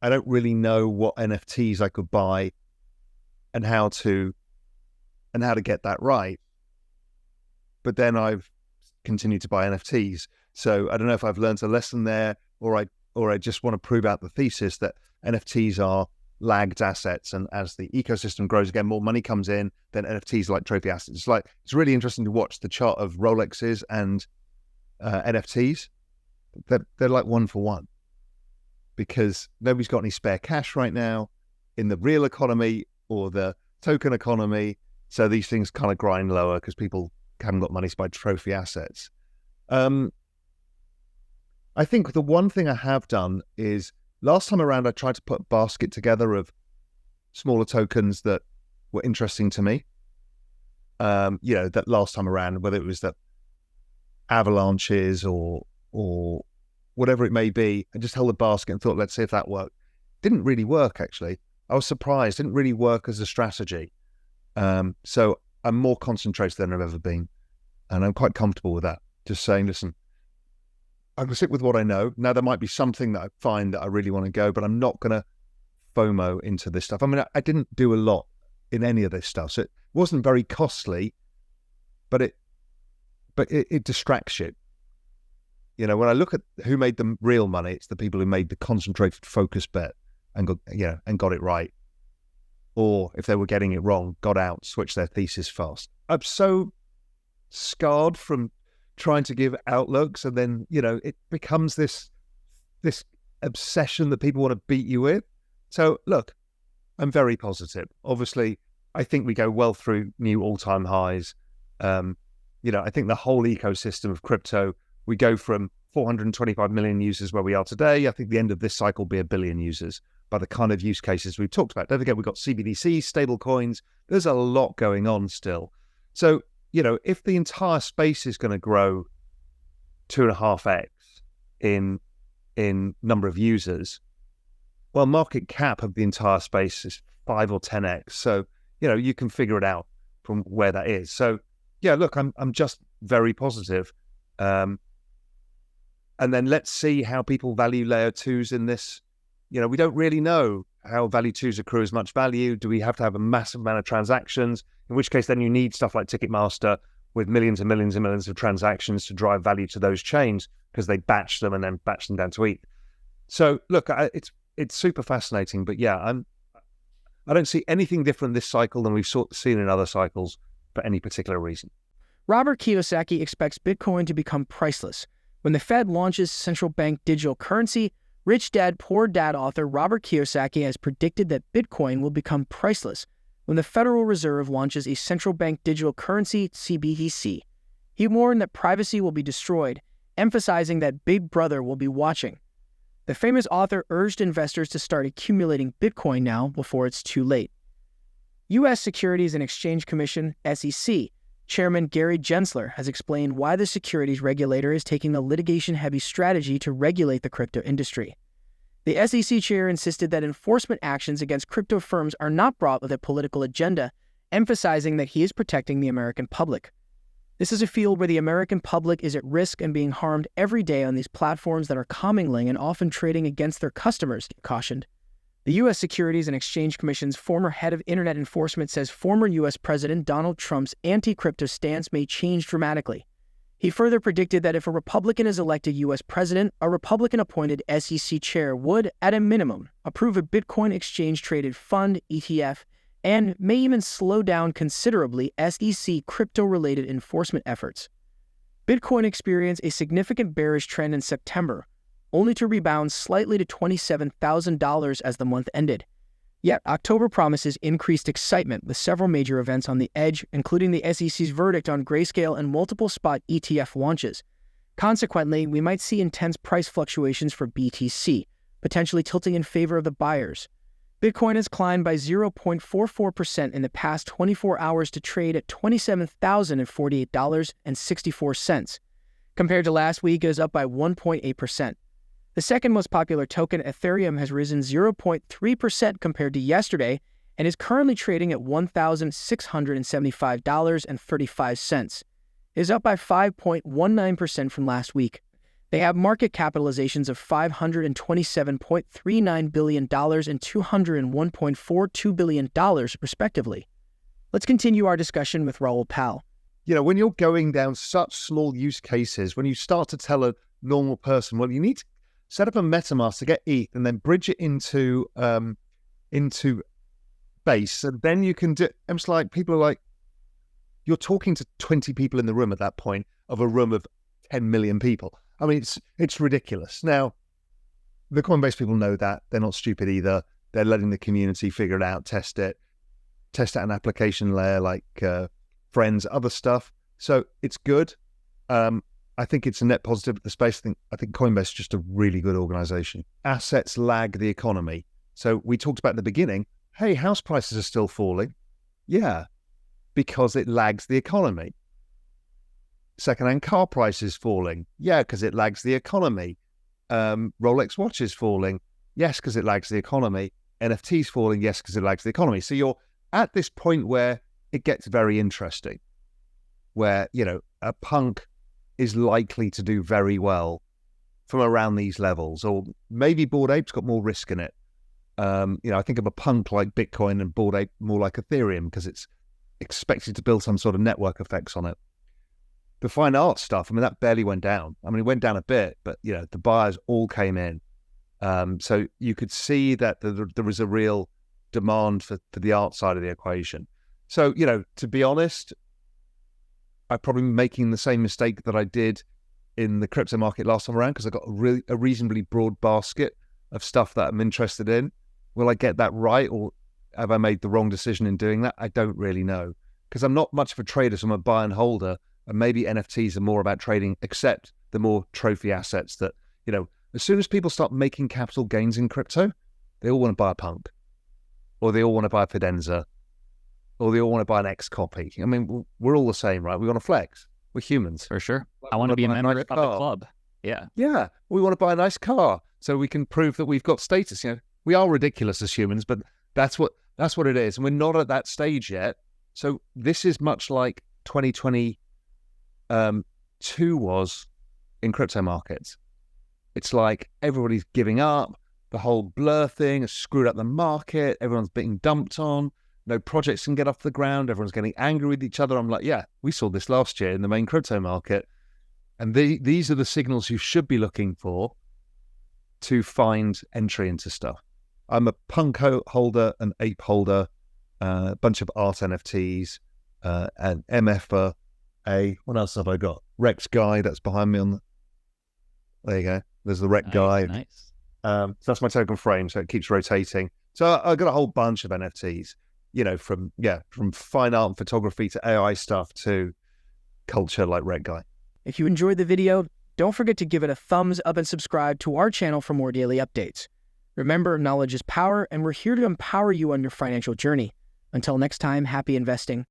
I don't really know what NFTs I could buy and how to get that right. But then I've continued to buy NFTs. So I don't know if I've learned a lesson there, or I just want to prove out the thesis that NFTs are lagged assets, and as the ecosystem grows again, more money comes in, then NFTs are like trophy assets. It's really interesting to watch the chart of Rolexes and NFTs. They're like one for one, because nobody's got any spare cash right now in the real economy or the token economy. So these things kind of grind lower because people haven't got money to buy trophy assets. I think the one thing I have done is, last time around, I tried to put a basket together of smaller tokens that were interesting to me. That last time around, whether it was the avalanches or whatever it may be, and just held a basket and thought, let's see if that worked. Didn't really work, actually. I was surprised. Didn't really work as a strategy. So I'm more concentrated than I've ever been. And I'm quite comfortable with that. Just saying, listen, I'm going to stick with what I know. Now, there might be something that I find that I really want to go, but I'm not going to FOMO into this stuff. I mean, I didn't do a lot in any of this stuff, so it wasn't very costly, but it distracts you. You know, when I look at who made the real money, it's the people who made the concentrated, focused bet and got it right. Or if they were getting it wrong, got out, switched their thesis fast. I'm so scarred from trying to give outlooks, and then, it becomes this obsession that people want to beat you with. So look, I'm very positive. Obviously, I think we go well through new all-time highs. I think the whole ecosystem of crypto, we go from 425 million users where we are today. I think the end of this cycle will be 1 billion users by the kind of use cases we've talked about. Don't forget, we've got CBDCs, stable coins. There's a lot going on still. So, if the entire space is going to grow 2.5x in number of users, well, market cap of the entire space is 5 or 10x. So, you can figure it out from where that is. So, yeah, look, I'm just very positive. And then let's see how people value layer twos in this. We don't really know how value twos accrue as much value. Do we have to have a massive amount of transactions? In which case, then you need stuff like Ticketmaster with millions and millions and millions of transactions to drive value to those chains, because they batch them and then batch them down to ETH. So look, it's super fascinating, but yeah, I don't see anything different this cycle than we've seen in other cycles for any particular reason. Robert Kiyosaki expects Bitcoin to become priceless. When the Fed launches central bank digital currency, Rich Dad Poor Dad author Robert Kiyosaki has predicted that Bitcoin will become priceless when the Federal Reserve launches a central bank digital currency, CBDC. He warned that privacy will be destroyed, emphasizing that Big Brother will be watching. The famous author urged investors to start accumulating Bitcoin now before it's too late. U.S. Securities and Exchange Commission, SEC, Chairman Gary Gensler has explained why the securities regulator is taking a litigation-heavy strategy to regulate the crypto industry. The SEC chair insisted that enforcement actions against crypto firms are not brought with a political agenda, emphasizing that he is protecting the American public. This is a field where the American public is at risk and being harmed every day on these platforms that are commingling and often trading against their customers, he cautioned. The U.S. Securities and Exchange Commission's former head of Internet enforcement says former U.S. President Donald Trump's anti-crypto stance may change dramatically. He further predicted that if a Republican is elected U.S. president, a Republican-appointed SEC chair would, at a minimum, approve a Bitcoin exchange-traded fund, ETF, and may even slow down considerably SEC crypto-related enforcement efforts. Bitcoin experienced a significant bearish trend in September, only to rebound slightly to $27,000 as the month ended. Yet, October promises increased excitement with several major events on the edge, including the SEC's verdict on Grayscale and multiple spot ETF launches. Consequently, we might see intense price fluctuations for BTC, potentially tilting in favor of the buyers. Bitcoin has climbed by 0.44% in the past 24 hours to trade at $27,048.64. Compared to last week, it is up by 1.8%. The second most popular token, Ethereum, has risen 0.3% compared to yesterday and is currently trading at $1,675.35. It is up by 5.19% from last week. They have market capitalizations of $527.39 billion and $201.42 billion, respectively. Let's continue our discussion with Raoul Pal. When you're going down such small use cases, when you start to tell a normal person, well, you need to set up a MetaMask to get ETH and then bridge it into Base, and then you can do. It's like people are like, you're talking to 20 people in the room at that point of a room of 10 million people. I mean, it's ridiculous. Now, the Coinbase people know that. They're not stupid either. They're letting the community figure it out, test out an application layer like Friends, other stuff. So it's good. I think it's a net positive at the space. I think Coinbase is just a really good organization. Assets lag the economy. So we talked about at the beginning, hey, house prices are still falling. Yeah, because it lags the economy. Secondhand car prices falling. Yeah, because it lags the economy. Rolex watches falling. Yes, because it lags the economy. NFTs falling. Yes, because it lags the economy. So you're at this point where it gets very interesting, where, a punk is likely to do very well from around these levels, or maybe Bored Ape's got more risk in it. I think of a punk like Bitcoin and Bored Ape more like Ethereum because it's expected to build some sort of network effects on it. The fine art stuff, that barely went down. It went down a bit, but, the buyers all came in. So you could see that there was a real demand for the art side of the equation. So, to be honest, I'm probably making the same mistake that I did in the crypto market last time around because I got a reasonably broad basket of stuff that I'm interested in. Will I get that right, or have I made the wrong decision in doing that? I don't really know, because I'm not much of a trader, so I'm a buy and holder, and maybe NFTs are more about trading, except the more trophy assets that, as soon as people start making capital gains in crypto, they all want to buy a punk, or they all want to buy a Fidenza, or they all want to buy an X copy. We're all the same, right? We want to flex. We're humans. For sure. I want to be a member of the club. Yeah. Yeah. We want to buy a nice car so we can prove that we've got status. We are ridiculous as humans, but that's what it is. And we're not at that stage yet. So this is much like 2022 was in crypto markets. It's like everybody's giving up. The whole blur thing has screwed up the market. Everyone's being dumped on. No projects can get off the ground. Everyone's getting angry with each other. I'm like, yeah, we saw this last year in the main crypto market. And these are the signals you should be looking for to find entry into stuff. I'm a punk holder, an ape holder, a bunch of art NFTs, an MFA. What else have I got? Rex Guy, that's behind me there you go. There's the Rex Guy. Nice. So that's my token frame, so it keeps rotating. So I've got a whole bunch of NFTs, from fine art and photography to AI stuff to culture like Rex Guy. If you enjoyed the video, don't forget to give it a thumbs up and subscribe to our channel for more daily updates. Remember, knowledge is power, and we're here to empower you on your financial journey. Until next time, happy investing.